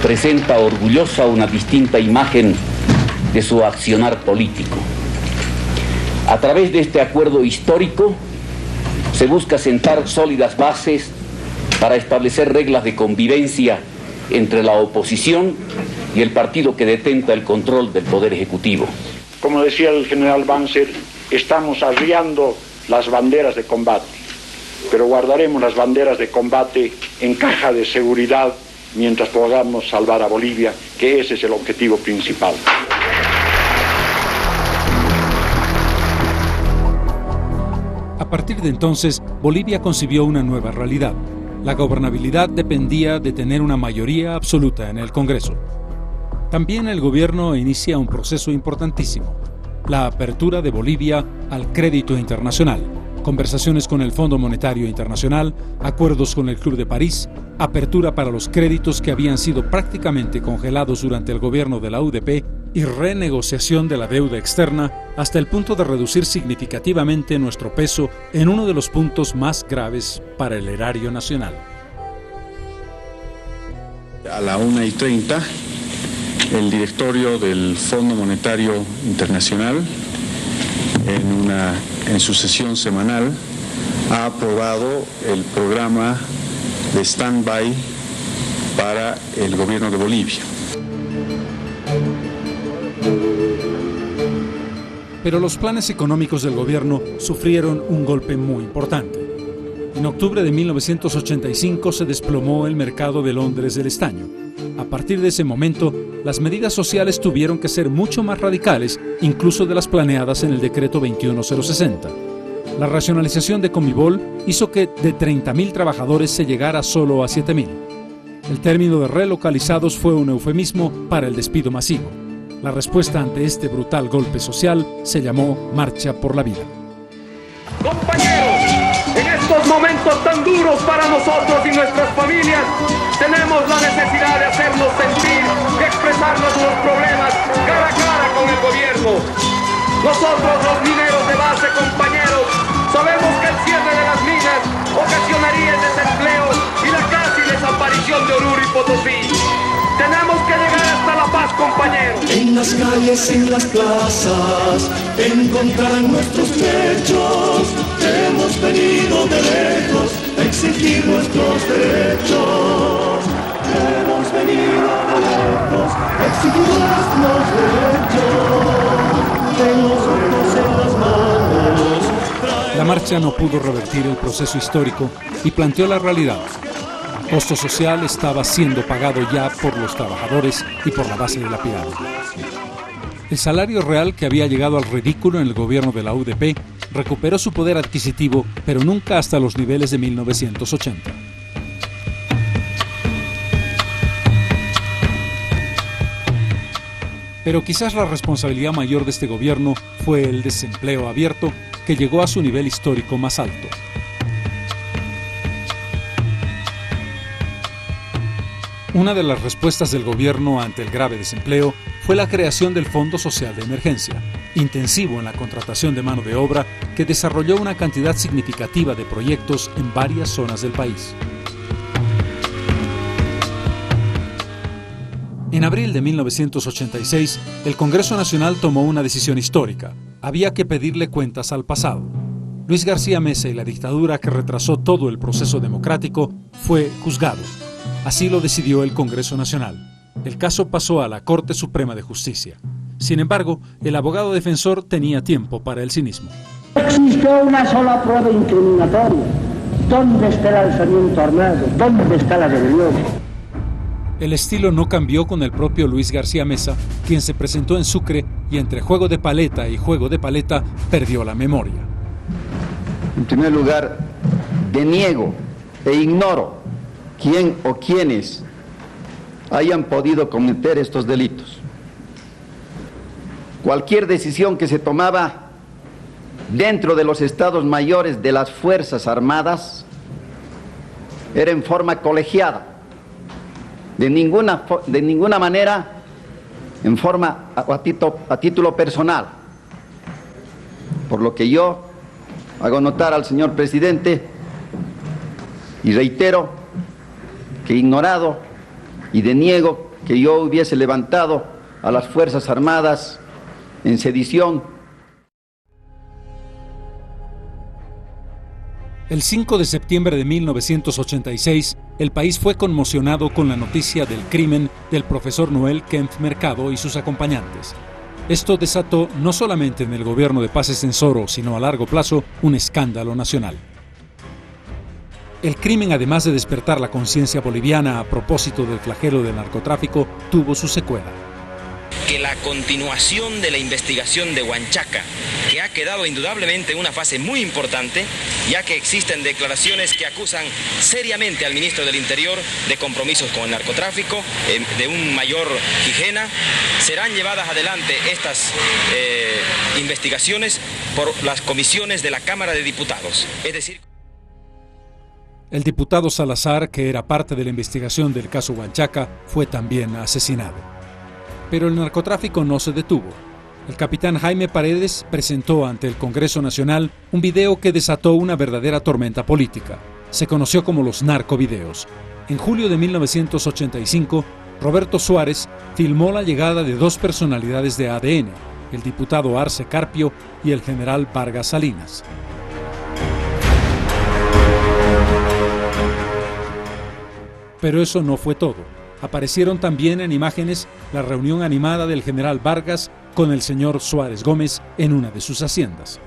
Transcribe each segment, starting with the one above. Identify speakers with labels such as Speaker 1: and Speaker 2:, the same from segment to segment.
Speaker 1: presenta orgullosa una distinta imagen de su accionar político. A través de este acuerdo histórico se busca sentar sólidas bases para establecer reglas de convivencia entre la oposición y el partido que detenta el control del Poder Ejecutivo.
Speaker 2: Como decía el general Banzer, estamos arriando las banderas de combate, pero guardaremos las banderas de combate en caja de seguridad mientras podamos salvar a Bolivia, que ese es el objetivo principal.
Speaker 3: A partir de entonces, Bolivia concibió una nueva realidad. La gobernabilidad dependía de tener una mayoría absoluta en el Congreso. También el gobierno inicia un proceso importantísimo: la apertura de Bolivia al crédito internacional, conversaciones con el Fondo Monetario Internacional, acuerdos con el Club de París, apertura para los créditos que habían sido prácticamente congelados durante el gobierno de la UDP y renegociación de la deuda externa hasta el punto de reducir significativamente nuestro peso en uno de los puntos más graves para el erario nacional.
Speaker 4: A la 1:30, el directorio del Fondo Monetario Internacional, en su sesión semanal, ha aprobado el programa de stand-by para el gobierno de Bolivia.
Speaker 3: Pero los planes económicos del gobierno sufrieron un golpe muy importante. En octubre de 1985 se desplomó el mercado de Londres del estaño. A partir de ese momento, las medidas sociales tuvieron que ser mucho más radicales, incluso de las planeadas en el decreto 21060. La racionalización de Comibol hizo que de 30.000 trabajadores se llegara solo a 7.000. El término de relocalizados fue un eufemismo para el despido masivo. La respuesta ante este brutal golpe social se llamó Marcha por la Vida.
Speaker 5: Compañeros, en estos momentos tan duros para nosotros y nuestras familias, tenemos la necesidad de hacernos sentir y expresar nuestros problemas cara a cara con el gobierno. Nosotros, los mineros de base, compañeros, sabemos que el cierre de las minas ocasionaría el desempleo y la casi desaparición de Oruro y Potosí. Tenemos que llegar hasta la paz, compañeros.
Speaker 6: En las calles, en las plazas, encontrarán nuestros pechos. Hemos venido de lejos a exigir nuestros derechos. Hemos venido de lejos a exigir nuestros derechos. En los ojos, en las manos.
Speaker 3: La marcha no pudo revertir el proceso histórico y planteó la realidad. El costo social estaba siendo pagado ya por los trabajadores y por la base de la pirámide. El salario real, que había llegado al ridículo en el gobierno de la UDP, recuperó su poder adquisitivo, pero nunca hasta los niveles de 1980. Pero quizás la responsabilidad mayor de este gobierno fue el desempleo abierto, que llegó a su nivel histórico más alto. Una de las respuestas del gobierno ante el grave desempleo fue la creación del Fondo Social de Emergencia, intensivo en la contratación de mano de obra, que desarrolló una cantidad significativa de proyectos en varias zonas del país. En abril de 1986, el Congreso Nacional tomó una decisión histórica. Había que pedirle cuentas al pasado. Luis García Meza y la dictadura que retrasó todo el proceso democrático fue juzgado. Así lo decidió el Congreso Nacional. El caso pasó a la Corte Suprema de Justicia. Sin embargo, el abogado defensor tenía tiempo para el cinismo.
Speaker 7: Existió una sola prueba incriminatoria. ¿Dónde está el alzamiento armado? ¿Dónde está la rebelión?
Speaker 3: El estilo no cambió con el propio Luis García Meza, quien se presentó en Sucre y entre juego de paleta y juego de paleta perdió la memoria.
Speaker 8: En primer lugar, deniego e ignoro quién o quiénes hayan podido cometer estos delitos. Cualquier decisión que se tomaba dentro de los estados mayores de las Fuerzas Armadas era en forma colegiada, de ninguna manera en forma a título personal. Por lo que yo hago notar al señor presidente y reitero que ignorado y deniego que yo hubiese levantado a las Fuerzas Armadas en sedición.
Speaker 3: El 5 de septiembre de 1986, el país fue conmocionado con la noticia del crimen del profesor Noel Kempf Mercado y sus acompañantes. Esto desató no solamente en el gobierno de Paz Estenssoro, sino a largo plazo, un escándalo nacional. El crimen, además de despertar la conciencia boliviana a propósito del flagelo del narcotráfico, tuvo su secuela.
Speaker 9: Que la continuación de la investigación de Huanchaca, que ha quedado indudablemente en una fase muy importante, ya que existen declaraciones que acusan seriamente al ministro del Interior de compromisos con el narcotráfico, de un mayor Quijena, serán llevadas adelante estas investigaciones por las comisiones de la Cámara de Diputados. Es decir,
Speaker 3: el diputado Salazar, que era parte de la investigación del caso Huanchaca, fue también asesinado. Pero el narcotráfico no se detuvo. El capitán Jaime Paredes presentó ante el Congreso Nacional un video que desató una verdadera tormenta política. Se conoció como los narcovideos. En julio de 1985, Roberto Suárez filmó la llegada de dos personalidades de ADN, el diputado Arce Carpio y el general Vargas Salinas. Pero eso no fue todo. Aparecieron también en imágenes la reunión animada del general Vargas con el señor Suárez Gómez en una de sus haciendas.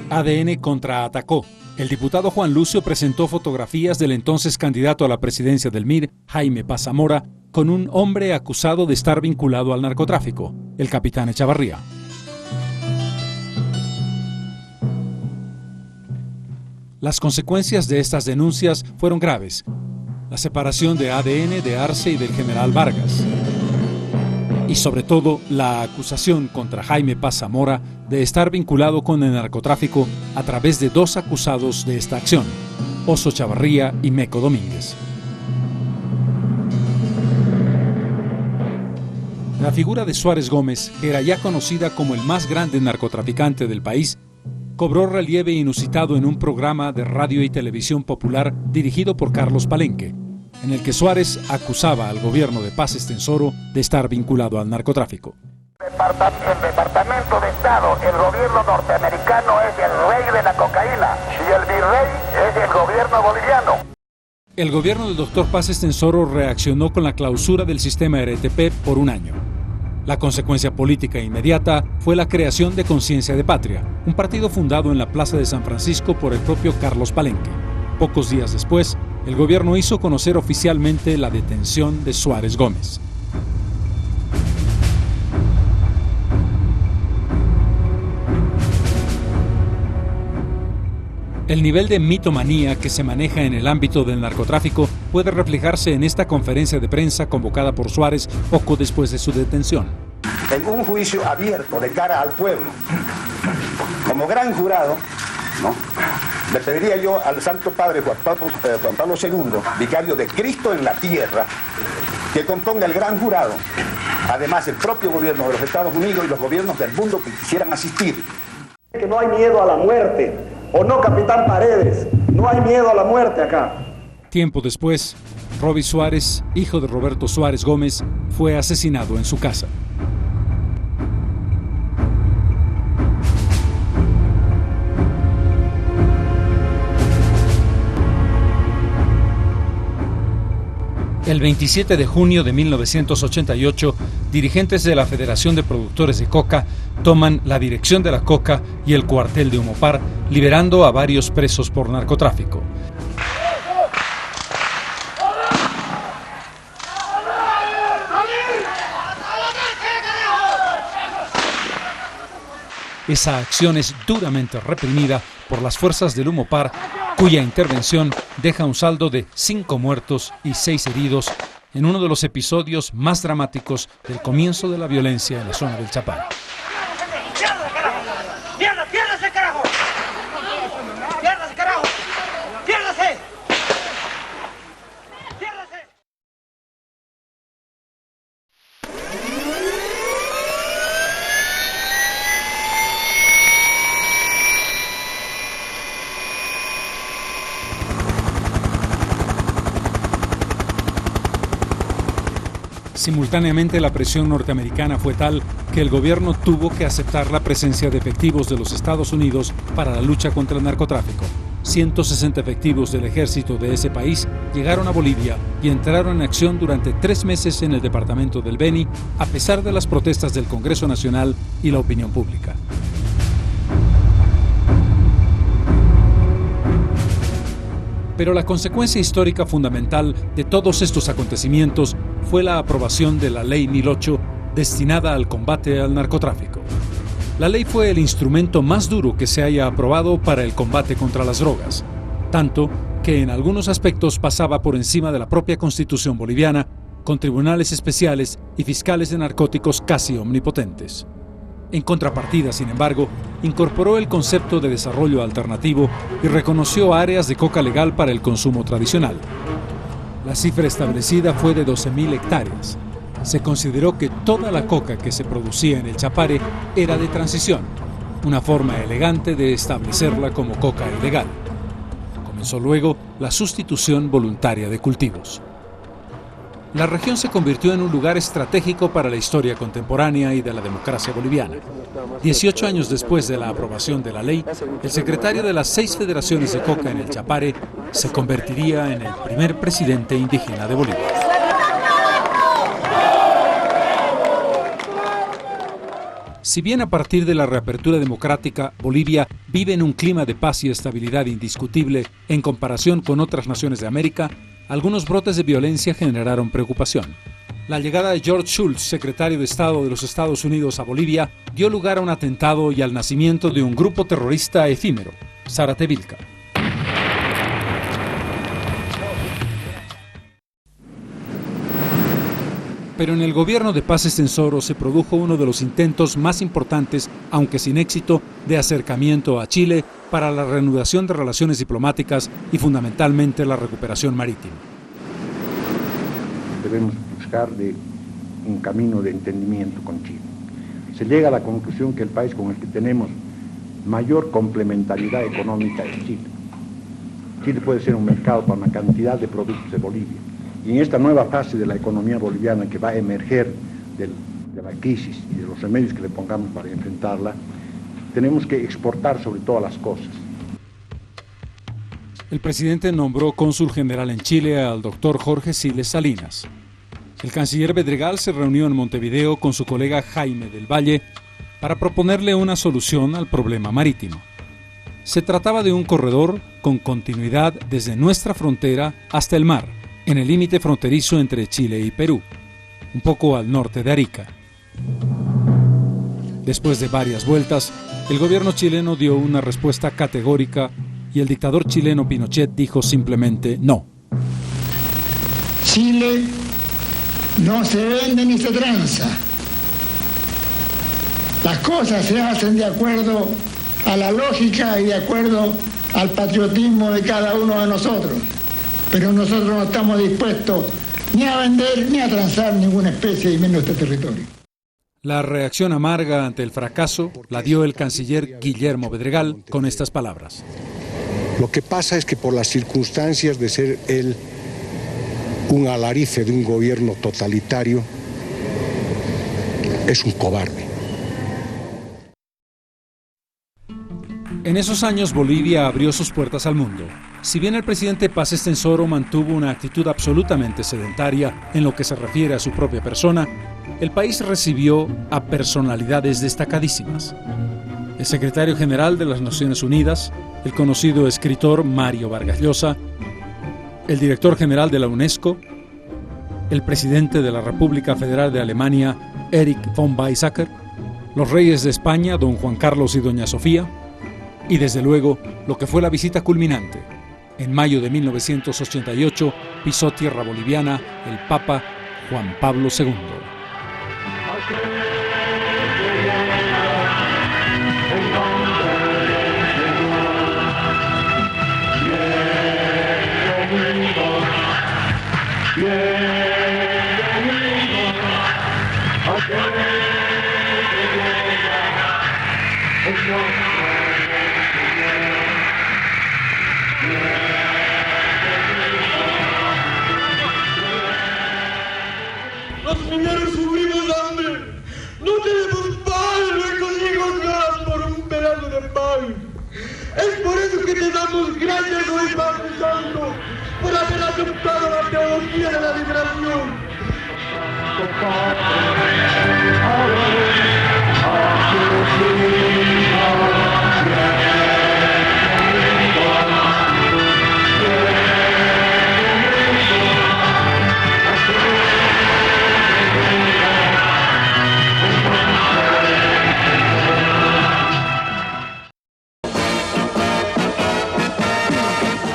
Speaker 3: ADN contraatacó. El diputado Juan Lucio presentó fotografías del entonces candidato a la presidencia del MIR, Jaime Paz Zamora, con un hombre acusado de estar vinculado al narcotráfico, el capitán Echavarría. Las consecuencias de estas denuncias fueron graves. La separación de ADN de Arce y del general Vargas. Y sobre todo, la acusación contra Jaime Paz Zamora de estar vinculado con el narcotráfico a través de dos acusados de esta acción, Oso Chavarría y Meco Domínguez. La figura de Suárez Gómez, que era ya conocida como el más grande narcotraficante del país, cobró relieve inusitado en un programa de radio y televisión popular dirigido por Carlos Palenque, en el que Suárez acusaba al gobierno de Paz Estenssoro de estar vinculado al narcotráfico.
Speaker 10: El Departamento de Estado, el gobierno norteamericano es el rey de la cocaína y el virrey es el gobierno boliviano.
Speaker 3: El gobierno del doctor Paz Estenssoro reaccionó con la clausura del sistema RTP por un año. La consecuencia política inmediata fue la creación de Conciencia de Patria, un partido fundado en la Plaza de San Francisco por el propio Carlos Palenque. Pocos días después, el gobierno hizo conocer oficialmente la detención de Suárez Gómez. El nivel de mitomanía que se maneja en el ámbito del narcotráfico puede reflejarse en esta conferencia de prensa convocada por Suárez poco después de su detención.
Speaker 11: En un juicio abierto de cara al pueblo, como gran jurado, ¿no?, le pediría yo al Santo Padre Juan Pablo II, vicario de Cristo en la tierra, que componga el gran jurado, además el propio gobierno de los Estados Unidos y los gobiernos del mundo que quisieran asistir.
Speaker 12: Que no hay miedo a la muerte. ¿O no, capitán Paredes? No hay miedo a la muerte acá.
Speaker 3: Tiempo después, Roby Suárez, hijo de Roberto Suárez Gómez, fue asesinado en su casa. El 27 de junio de 1988, dirigentes de la Federación de Productores de Coca toman la dirección de la coca y el cuartel de Humopar, liberando a varios presos por narcotráfico. Esa acción es duramente reprimida por las fuerzas del Humopar, cuya intervención deja un saldo de 5 muertos y 6 heridos en uno de los episodios más dramáticos del comienzo de la violencia en la zona del Chapán.
Speaker 10: ¡Piérdase, carajo! ¡Piérdase, carajo! ¡Piérdase!
Speaker 3: Simultáneamente, la presión norteamericana fue tal que el gobierno tuvo que aceptar la presencia de efectivos de los Estados Unidos para la lucha contra el narcotráfico. 160 efectivos del ejército de ese país llegaron a Bolivia y entraron en acción durante 3 meses en el departamento del Beni, a pesar de las protestas del Congreso Nacional y la opinión pública. Pero la consecuencia histórica fundamental de todos estos acontecimientos fue la aprobación de la Ley 1008 destinada al combate al narcotráfico. La ley fue el instrumento más duro que se haya aprobado para el combate contra las drogas, tanto que en algunos aspectos pasaba por encima de la propia Constitución boliviana, con tribunales especiales y fiscales de narcóticos casi omnipotentes. En contrapartida, sin embargo, incorporó el concepto de desarrollo alternativo y reconoció áreas de coca legal para el consumo tradicional. La cifra establecida fue de 12.000 hectáreas. Se consideró que toda la coca que se producía en el Chapare era de transición, una forma elegante de establecerla como coca ilegal. Comenzó luego la sustitución voluntaria de cultivos. La región se convirtió en un lugar estratégico para la historia contemporánea y de la democracia boliviana. 18 años después de la aprobación de la ley, el secretario de las 6 federaciones de coca en el Chapare se convertiría en el primer presidente indígena de Bolivia. Si bien a partir de la reapertura democrática, Bolivia vive en un clima de paz y estabilidad indiscutible en comparación con otras naciones de América, algunos brotes de violencia generaron preocupación. La llegada de George Shultz, secretario de Estado de los Estados Unidos a Bolivia, dio lugar a un atentado y al nacimiento de un grupo terrorista efímero, Zaratevilca. Pero en el gobierno de Paz Estenssoro se produjo uno de los intentos más importantes, aunque sin éxito, de acercamiento a Chile para la reanudación de relaciones diplomáticas y fundamentalmente la recuperación marítima.
Speaker 11: Debemos buscar un camino de entendimiento con Chile. Se llega a la conclusión que el país con el que tenemos mayor complementariedad económica es Chile. Chile puede ser un mercado para una cantidad de productos de Bolivia. Y en esta nueva fase de la economía boliviana que va a emerger de la crisis y de los remedios que le pongamos para enfrentarla, tenemos que exportar sobre todas las cosas.
Speaker 3: El presidente nombró cónsul general en Chile al doctor Jorge Siles Salinas. El canciller Bedregal se reunió en Montevideo con su colega Jaime del Valle para proponerle una solución al problema marítimo. Se trataba de un corredor con continuidad desde nuestra frontera hasta el mar, en el límite fronterizo entre Chile y Perú, un poco al norte de Arica. Después de varias vueltas, el gobierno chileno dio una respuesta categórica y el dictador chileno Pinochet dijo simplemente no.
Speaker 13: Chile no se vende ni se tranza. Las cosas se hacen de acuerdo a la lógica y de acuerdo al patriotismo de cada uno de nosotros. Pero nosotros no estamos dispuestos ni a vender ni a transar ninguna especie y menos este territorio.
Speaker 3: La reacción amarga ante el fracaso la dio el canciller Guillermo Bedregal con estas palabras.
Speaker 14: Lo que pasa es que por las circunstancias de ser él un alarife de un gobierno totalitario, es un cobarde.
Speaker 3: En esos años Bolivia abrió sus puertas al mundo. Si bien el presidente Paz Estenssoro mantuvo una actitud absolutamente sedentaria en lo que se refiere a su propia persona, el país recibió a personalidades destacadísimas. El secretario general de las Naciones Unidas, el conocido escritor Mario Vargas Llosa, el director general de la UNESCO, el presidente de la República Federal de Alemania, Erich von Weizsäcker, los reyes de España, don Juan Carlos y doña Sofía, y desde luego lo que fue la visita culminante. En mayo de 1988 pisó tierra boliviana el Papa Juan Pablo II.
Speaker 15: bolivianos sufrimos hambre. No tenemos pan, nuestros hijos lloran por un pedazo de pan. Es por eso que te damos gracias hoy, Padre Santo, por haber aceptado la teología de la liberación.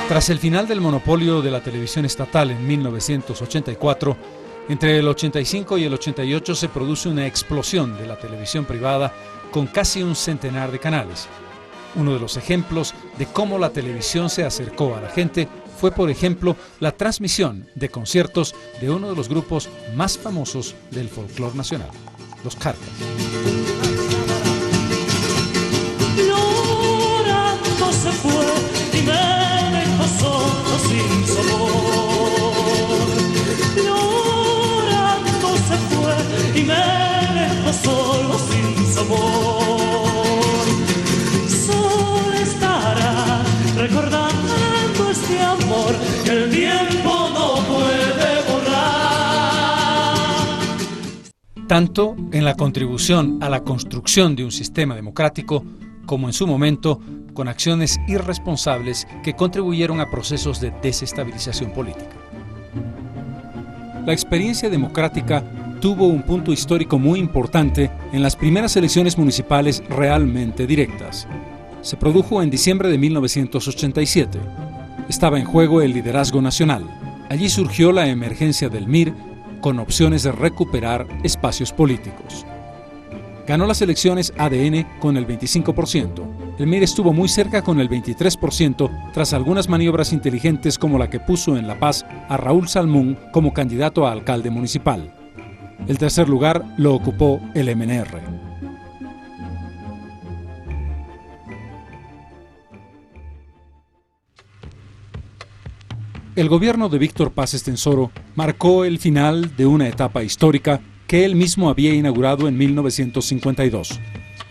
Speaker 3: Tras el final del monopolio de la televisión estatal en 1984, entre el 85 y el 88 se produce una explosión de la televisión privada con casi un centenar de canales. Uno de los ejemplos de cómo la televisión se acercó a la gente fue, por ejemplo, la transmisión de conciertos de uno de los grupos más famosos del folclore nacional, los Carcas.
Speaker 6: Llorando se fue y me dejó solo sin sabor. Llorando se fue y me dejó solo sin sabor. Solo estará recordando este amor que el tiempo no puede borrar.
Speaker 3: Tanto en la contribución a la construcción de un sistema democrático, como en su momento con acciones irresponsables que contribuyeron a procesos de desestabilización política. La experiencia democrática tuvo un punto histórico muy importante en las primeras elecciones municipales realmente directas. Se produjo en diciembre de 1987. Estaba en juego el liderazgo nacional. Allí surgió la emergencia del MIR con opciones de recuperar espacios políticos. Ganó las elecciones ADN con el 25%. El MIR estuvo muy cerca con el 23% tras algunas maniobras inteligentes como la que puso en La Paz a Raúl Salmón como candidato a alcalde municipal. El tercer lugar lo ocupó el MNR. El gobierno de Víctor Paz Estenssoro marcó el final de una etapa histórica que él mismo había inaugurado en 1952.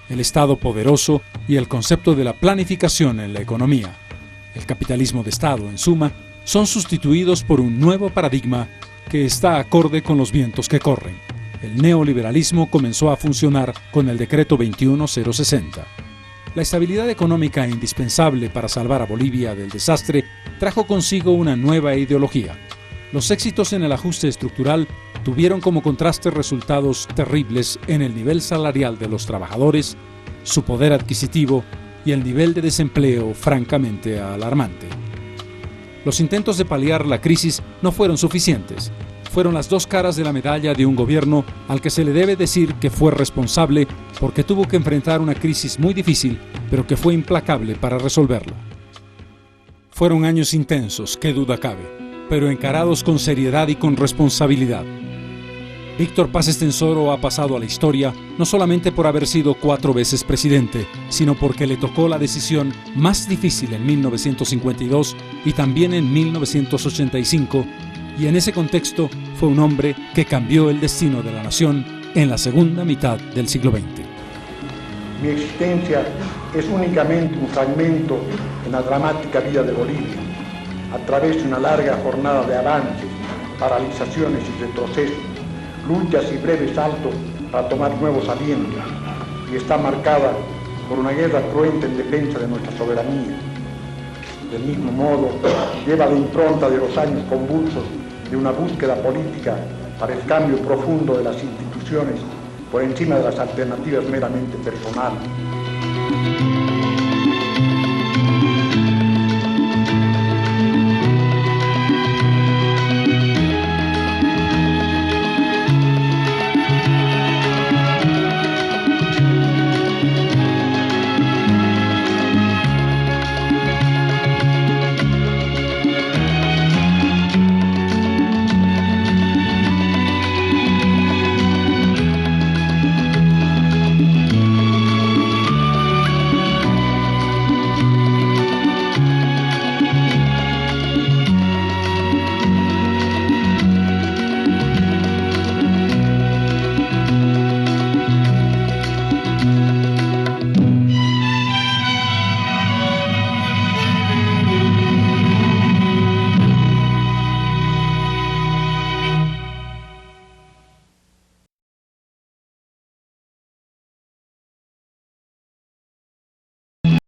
Speaker 3: El Estado poderoso y el concepto de la planificación en la economía, el capitalismo de Estado, en suma, son sustituidos por un nuevo paradigma que está acorde con los vientos que corren. El neoliberalismo comenzó a funcionar con el decreto 21060. La estabilidad económica indispensable para salvar a Bolivia del desastre trajo consigo una nueva ideología. Los éxitos en el ajuste estructural tuvieron como contraste resultados terribles en el nivel salarial de los trabajadores, su poder adquisitivo y el nivel de desempleo francamente alarmante. Los intentos de paliar la crisis no fueron suficientes. Fueron las dos caras de la medalla de un gobierno al que se le debe decir que fue responsable porque tuvo que enfrentar una crisis muy difícil, pero que fue implacable para resolverla. Fueron años intensos, qué duda cabe, pero encarados con seriedad y con responsabilidad. Víctor Paz Estenssoro ha pasado a la historia no solamente por haber sido 4 veces presidente, sino porque le tocó la decisión más difícil en 1952 y también en 1985, y en ese contexto fue un hombre que cambió el destino de la nación en la segunda mitad del siglo XX.
Speaker 12: Mi existencia es únicamente un fragmento en la dramática vida de Bolivia, a través de una larga jornada de avances, paralizaciones y retrocesos, luchas y breves saltos para tomar nuevos alientos, y está marcada por una guerra cruenta en defensa de nuestra soberanía. Del mismo modo, lleva la impronta de los años convulsos de una búsqueda política para el cambio profundo de las instituciones por encima de las alternativas meramente personales.